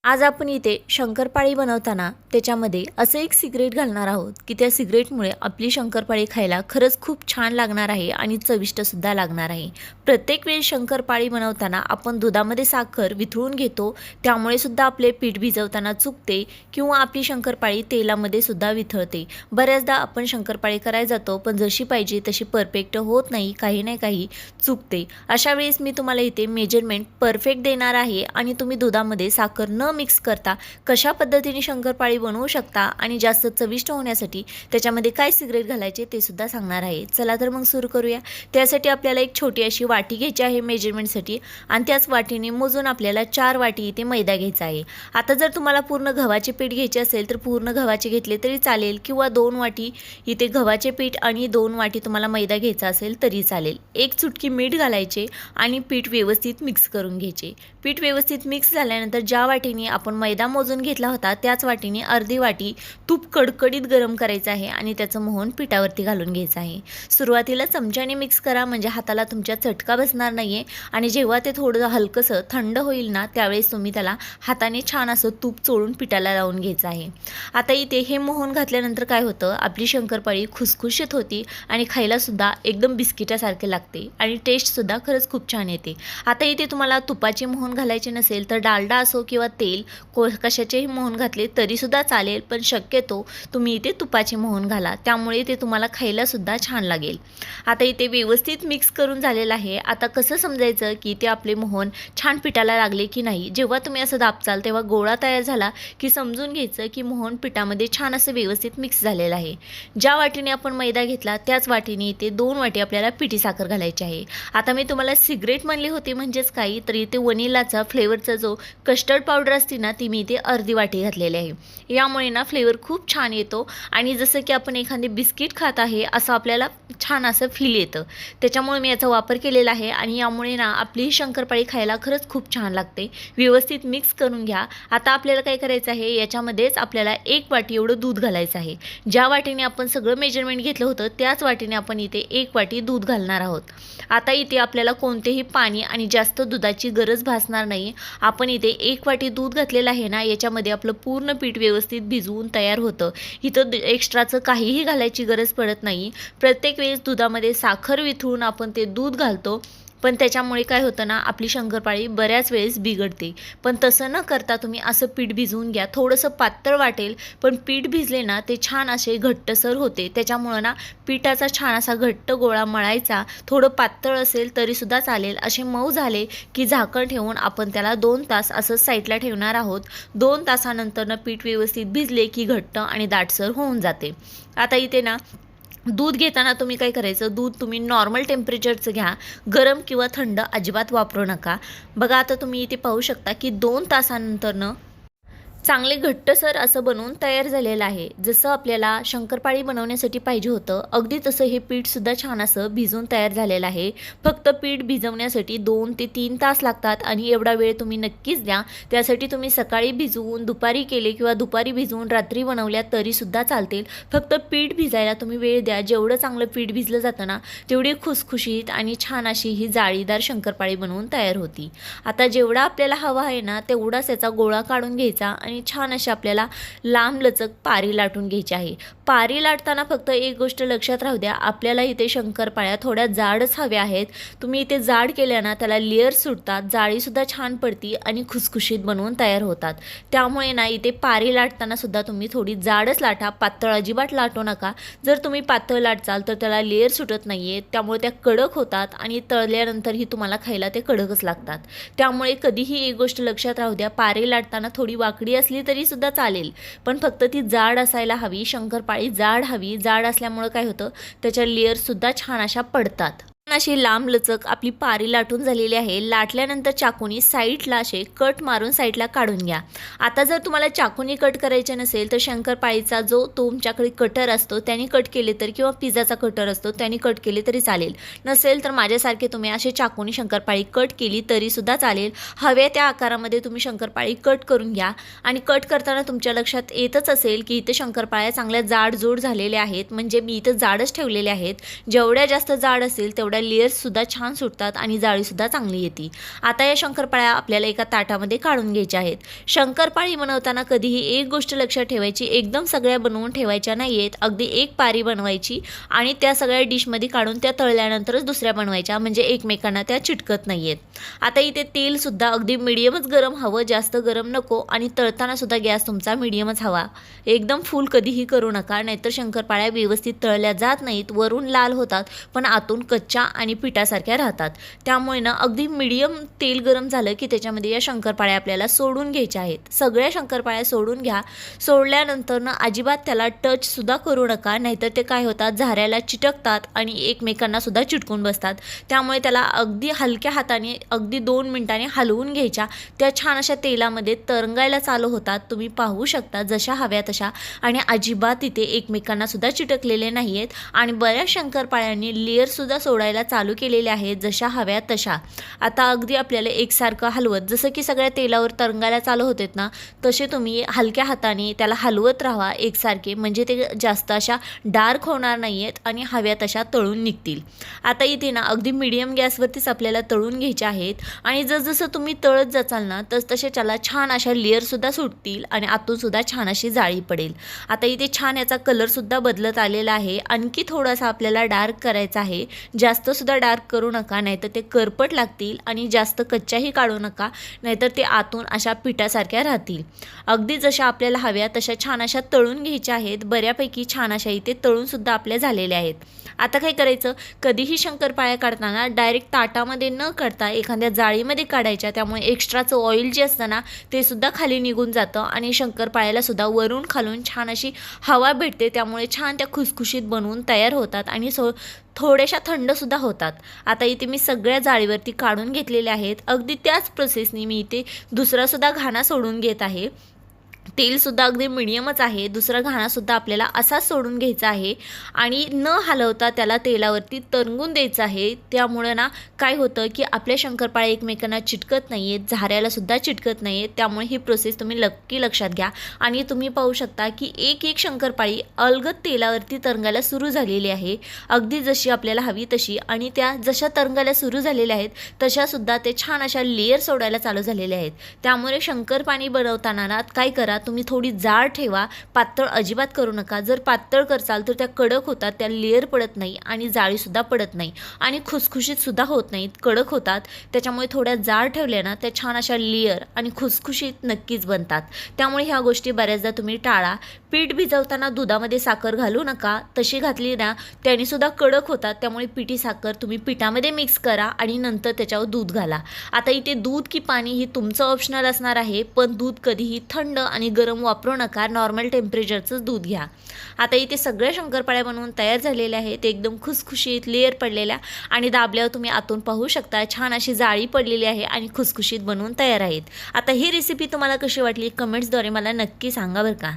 आज आपण इथे शंकरपाळी बनवताना त्याच्यामध्ये असं एक सिक्रेट घालणार आहोत की त्या सिक्रेटमुळे आपली शंकरपाळी खायला खरंच खूप छान लागणार आहे आणि चविष्टसुद्धा लागणार आहे। प्रत्येक वेळी शंकरपाळी बनवताना आपण दुधामध्ये साखर वितळून घेतो, त्यामुळे सुद्धा आपले पीठ भिजवताना चुकते किंवा आपली शंकरपाळी तेलामध्ये सुद्धा वितळते। बऱ्याचदा आपण शंकरपाळी करायला जातो पण जशी पाहिजे तशी परफेक्ट होत नाही, काही ना काही चुकते। अशा वेळेस मी तुम्हाला इथे मेजरमेंट परफेक्ट देणार आहे आणि तुम्ही दुधामध्ये साखर न मिक्स करता कशा पद्धतीने शंकरपाळी बनवू शकता आणि जास्त चविष्ट होण्यासाठी त्याच्यामध्ये काय सिक्रेट घालायचे ते सुद्धा सांगणार आहे। चला तर मग सुरू करूया। त्यासाठी आपल्याला एक छोटी अशी वाटी घ्यायची आहे मेजरमेंटसाठी आणि त्याच वाटीने मोजून आपल्याला 4 वाटी इथे मैदा घ्यायचा आहे। आता जर तुम्हाला पूर्ण गव्हाचे पीठ घ्यायचे असेल तर पूर्ण गव्हाचे घेतले तरी चालेल किंवा 2 वाटी इथे गव्हाचे पीठ आणि 2 वाटी तुम्हाला मैदा घ्यायचा असेल तरी चालेल। एक चुटकी मीठ घालायचे आणि पीठ व्यवस्थित मिक्स करून घ्यायचे। पीठ व्यवस्थित मिक्स झाल्यानंतर ज्या वाटीने आपण मैदा मोजून घेतला होता त्याच वाटीने अर्धी वाटी तूप कडकडीत गरम करायचं आहे आणि त्याचं मोहन पिठावरती घालून घ्यायचं आहे। सुरुवातीला चमच्याने मिक्स करा म्हणजे हाताला तुमच्या चटका बसणार नाहीये आणि जेव्हा ते थोडं हलकसं थंड होईल ना त्यावेळेस तुम्ही त्याला हाताने छान असं तूप चोळून पिठाला लावून घ्यायचं आहे। आता इथे हे मोहन घातल्यानंतर काय होतं, आपली शंकरपाळी खुसखुशीत होती आणि खायला सुद्धा एकदम बिस्किटासारखे लागते आणि टेस्ट सुद्धा खरंच खूप छान येते। आता इथे तुम्हाला तुपाचे मोहन घालायचे नसेल तर डालडा असो किंवा तेल कशाचेही मोहन घातले तरी सुद्धा चालेल, पण शक्यतो तुम्ही इथे तुपाचे मोहन घाला, त्यामुळे ते तुम्हाला खायला सुद्धा छान लागेल। आता इथे व्यवस्थित मिक्स करून झालेलं आहे। आता कसं समजायचं की ते आपले मोहन छान पिठाला लागले की नाही, जेव्हा तुम्ही असं दाबचाल तेव्हा गोळा तयार झाला की समजून घ्यायचं की मोहन पिठामध्ये छान असं व्यवस्थित मिक्स झालेलं आहे। ज्या वाटीने आपण मैदा घेतला त्याच वाटीने इथे 2 वाटी आपल्याला पिठी साखर घालायची आहे। आता मी तुम्हाला सिक्रेट म्हणली होती म्हणजेच काही तर इथे वनिलाचा फ्लेवरचा जो कस्टर्ड पावडर असते ना ती मी इथे अर्धी वाटी घातलेली आहे। यामुळे ना फ्लेवर खूप छान येतो आणि जसं की आपण एखादे बिस्किट खात आहे असं आपल्याला छान असं फील येतं, त्याच्यामुळे मी याचा वापर केलेला आहे आणि यामुळे ना आपली शंकरपाळी खायला खरंच खूप छान लागते। व्यवस्थित मिक्स करून घ्या। आता आपल्याला काय करायचं आहे, याच्यामध्येच आपल्याला 1 वाटी एवढं दूध घालायचं आहे। ज्या वाटीने आपण सगळं मेजरमेंट घेतलं होतं त्याच वाटीने आपण इथे 1 वाटी दूध घालणार आहोत। आता इथे आपल्याला कोणतेही पाणी आणि जास्त दुधाची गरज भासणार नाही। आपण इथे 1 वाटी दूध घातलेलं आहे ना, याच्यामध्ये आपलं पूर्ण पीठ व्यवस्थित भिजवून तयार होतं। इथं एक्स्ट्राचं काहीही घालायची गरज पडत नाही। प्रत्येक वेळेस दुधामध्ये साखर वितळून आपण ते दूध घालतो, पण त्याच्यामुळे काय होतं ना आपली शंकरपाळी बऱ्याच वेळेस बिघडते। पण तसं न करता तुम्ही असं पीठ भिजवून घ्या। थोडंसं पातळ वाटेल पण पीठ भिजले ना ते छान असे घट्टसर होते, त्याच्यामुळं ना पिठाचा छान असा घट्ट गोळा मळायचा। थोडं पातळ असेल तरीसुद्धा चालेल। असे मऊ झाले की झाकण ठेवून आपण त्याला 2 तास असं साईडला ठेवणार आहोत। 2 तासानंतर पीठ व्यवस्थित भिजले की घट्ट आणि दाटसर होऊन जाते। आता इथे ना दूध घेताना तुम्ही काय करायचं, दूध तुम्ही नॉर्मल टेम्परेचरचं घ्या, गरम किंवा थंड अजिबात वापरू नका। बघा आता तुम्ही इथे पाहू शकता की 2 तासानंतर चांगले घट्टसर असं बनवून तयार झालेलं आहे। जसं आपल्याला शंकरपाळी बनवण्यासाठी पाहिजे होतं अगदी तसं हे पीठसुद्धा छान असं भिजून तयार झालेलं आहे। फक्त पीठ भिजवण्यासाठी 2 ते 3 तास लागतात आणि एवढा वेळ तुम्ही नक्कीच द्या। त्यासाठी तुम्ही सकाळी भिजवून दुपारी केले किंवा दुपारी भिजवून रात्री बनवल्या तरीसुद्धा चालतील। फक्त पीठ भिजायला तुम्ही वेळ द्या। जेवढं चांगलं पीठ भिजलं जातं ना तेवढी खुसखुशीत आणि छान अशी ही जाळीदार शंकरपाळी बनवून तयार होती। आता जेवढा आपल्याला हवा आहे ना तेवढाच याचा गोळा काढून घ्यायचा आणि छान अशी आपल्याला लांब लचक पारी लाटून घ्यायची आहे। पारी लाटताना फक्त एक गोष्ट लक्षात राहू द्या, आपल्याला इथे शंकरपाळ्या थोड्या जाडच हव्या आहेत। तुम्ही इथे जाड केल्या ना त्याला लेयर सुटतात, जाळीसुद्धा छान पडती आणि खुसखुशीत बनवून तयार होतात। त्यामुळे ना इथे पारी लाटताना सुद्धा तुम्ही थोडी जाडच लाटा, पातळ अजिबात लाटू नका। जर तुम्ही पातळ लाटचाल तर त्याला लेयर सुटत नाहीये, त्यामुळे त्या कडक होतात आणि तळल्यानंतरही तुम्हाला खायला ते कडकच लागतात। त्यामुळे कधीही एक गोष्ट लक्षात राहू द्या, पारी लाटताना थोडी वाकडी असली तरी सुद्धा चालेल, पण फक्त ती जाड असायला हवी। शंकरपाळी जाड हवी, जाड असल्यामुळे काय होतं त्याच्या लेयर सुद्धा छान अशा पडतात। अशी लांब लचक आपली पारी लाटून झालेली आहे। लाटल्यानंतर चाकूनी साईडला असे कट मारून साईडला काढून घ्या। आता जर तुम्हाला चाकूनी कट करायचे नसेल तर शंकरपाळीचा जो तुमच्याकडे कटर असतो त्याने कट केले तर किंवा पिझ्झाचा कटर असतो त्याने कट केले तरी चालेल। नसेल तर माझ्यासारखे तुम्ही असे चाकूनी शंकरपाळी कट केली तरीसुद्धा चालेल। हव्या त्या आकारामध्ये तुम्ही शंकरपाळी कट करून घ्या आणि कट करताना तुमच्या लक्षात येतच असेल की इथे शंकरपाळ्या चांगल्या जाडजूड झालेल्या आहेत, म्हणजे मी इथं जाडच ठेवलेल्या आहेत। जेवढ्या जास्त जाड असेल तेवढ्या त्यामुळे लेयर्ससुद्धा छान सुटतात आणि जाळीसुद्धा चांगली येते। आता या शंकरपाळ्या आपल्याला एका ताटामध्ये काढून घ्यायच्या आहेत। शंकरपाळी बनवताना कधीही एक गोष्ट लक्षात ठेवायची, एकदम सगळ्या बनवून ठेवायच्या नाही आहेत। अगदी एक पारी बनवायची आणि त्या सगळ्या डिशमध्ये काढून त्या तळल्यानंतरच दुसऱ्या बनवायच्या, म्हणजे एकमेकांना त्या चिटकत नाही आहेत। आता इथे तेलसुद्धा अगदी मिडियमच गरम हवं, जास्त गरम नको, आणि तळतानासुद्धा गॅस तुमचा मिडियमच हवा। एकदम फुल कधीही करू नका, नाहीतर शंकरपाळ्या व्यवस्थित तळल्या जात नाहीत, वरून लाल होतात पण आतून कच्च्या आणि पिठासारख्या राहतात। त्यामुळे ना अगदी मिडियम तेल गरम झालं की त्याच्यामध्ये या शंकरपाळ्या आपल्याला सोडून घ्यायच्या आहेत। सगळ्या शंकरपाळ्या सोडून घ्या। सोडल्यानंतर ना अजिबात त्याला टचसुद्धा करू नका, नाहीतर ते काय होतात, झाऱ्याला चिटकतात आणि एकमेकांना सुद्धा चिटकून बसतात। त्यामुळे त्याला अगदी हलक्या हाताने अगदी 2 मिनिटांनी हलवून घ्यायच्या। त्या छान अशा तेलामध्ये तरंगायला चालू होतात, तुम्ही पाहू शकता जशा हव्या तशा, आणि अजिबात इथे एकमेकांना सुद्धा चिटकलेले नाही आहेत। आणि बऱ्याच शंकरपाळ्यांनी लेअरसुद्धा सोडायला चालू केलेले आहेत जशा हव्या तशा। आता अगदी आपल्याला एकसारखं हलवत, जसं की सगळ्या तेलावर तरंगायला चालू होतेत ना, तसे तुम्ही हलक्या हाताने त्याला हलवत राहा एकसारखे, म्हणजे ते जास्त अशा डार्क होणार नाही आहेत आणि हव्या तशा तळून निघतील। आता इथे ना अगदी मीडियम गॅसवरतीच आपल्याला तळून घ्यायचे आहेत, आणि जसजसं तुम्ही तळत जाचाल ना तसतसे त्याला छान अशा लेअरसुद्धा सुटतील आणि आतूनसुद्धा छान अशी जाळी पडेल। आता इथे छान याचा कलरसुद्धा बदलत आलेला आहे। आणखी थोडासा आपल्याला डार्क करायचा आहे, जास्तसुद्धा डार्क करू नका, नाहीतर ते करपट लागतील, आणि जास्त कच्च्याही काढू नका, नाहीतर ते आतून अशा पिठासारख्या राहतील। अगदी जशा आपल्याला हव्या तशा छान अशा तळून घ्यायच्या आहेत। बऱ्यापैकी छान अशा इथे तळूनसुद्धा आपल्या झालेल्या आहेत। आता काय करायचं, कधीही शंकरपाळ्या काढताना डायरेक्ट ताटामध्ये न काढता एखाद्या जाळीमध्ये काढायच्या, त्यामुळे एक्स्ट्राचं ऑइल जे असतं ना ते सुद्धा खाली निघून जातं आणि शंकरपाळ्याला सुद्धा वरून खालून छान अशी हवा भेटते, त्यामुळे छान त्या खुसखुशीत बनवून तयार होतात आणि थोड्याशा थंडसुद्धा होतात। आता इथे मी सगळ्या जाळीवरती काढून घेतलेल्या आहेत। अगदी त्याच प्रोसेसनी मी इथे दुसरासुद्धा घाणा सोडून घेत आहे। तेलसुद्धा अगदी मिडियमच आहे, दुसरा घाणासुद्धा आपल्याला असाच सोडून घ्यायचा आहे आणि न हलवता त्याला तेलावरती तरंगून द्यायचं आहे। त्यामुळे ना काय होतं की आपल्या शंकरपाळ्या एकमेकांना चिटकत नाही आहेत, झाऱ्यालासुद्धा चिटकत नाही आहेत। त्यामुळे ही प्रोसेस तुम्ही नक्की लक्षात घ्या। आणि तुम्ही पाहू शकता की एक एक शंकरपाळी अलगद तेलावरती तरंगायला सुरू झालेली आहे, अगदी जशी आपल्याला हवी तशी, आणि त्या जशा तरंगायला सुरू झालेल्या आहेत तशासुद्धा ते छान अशा लेअर सोडायला चालू झालेल्या आहेत। त्यामुळे शंकरपाळी बनवताना ना काय करा, तुम्ही थोडी जाड ठेवा, पातळ अजिबात करू नका। जर पातळ करचाल तर त्या कडक होतात, त्या लेअर पडत नाही आणि जाळीसुद्धा पडत नाही आणि खुसखुशीतसुद्धा होत नाहीत, कडक होतात। त्याच्यामुळे थोड्या जाड ठेवल्या ना त्या छान अशा लेअर आणि खुसखुशीत नक्कीच बनतात। त्यामुळे ह्या गोष्टी बऱ्याचदा तुम्ही टाळा। पीठ भिजवताना दुधामध्ये साखर घालू नका, तशी घातली ना त्यानेसुद्धा कडक होतात। त्यामुळे पिठी साखर तुम्ही पिठामध्ये मिक्स करा आणि नंतर त्याच्यावर दूध घाला। आता इथे दूध की पाणी ही तुमचं ऑप्शनल असणार आहे, पण दूध कधीही थंड आणि गरम वापरू नका, नॉर्मल टेम्परेचरचंच दूध घ्या। आता इथे सगळ्या शंकरपाळ्या बनवून तयार झालेल्या आहेत, एकदम खुसखुशीत लेअर पडलेल्या, आणि दाबल्यावर तुम्ही आतून पाहू शकता छान अशी जाळी पडलेली आहे आणि खुसखुशीत बनवून तयार आहेत। आता ही रेसिपी तुम्हाला कशी वाटली कमेंट्सद्वारे मला नक्की सांगा बरं का।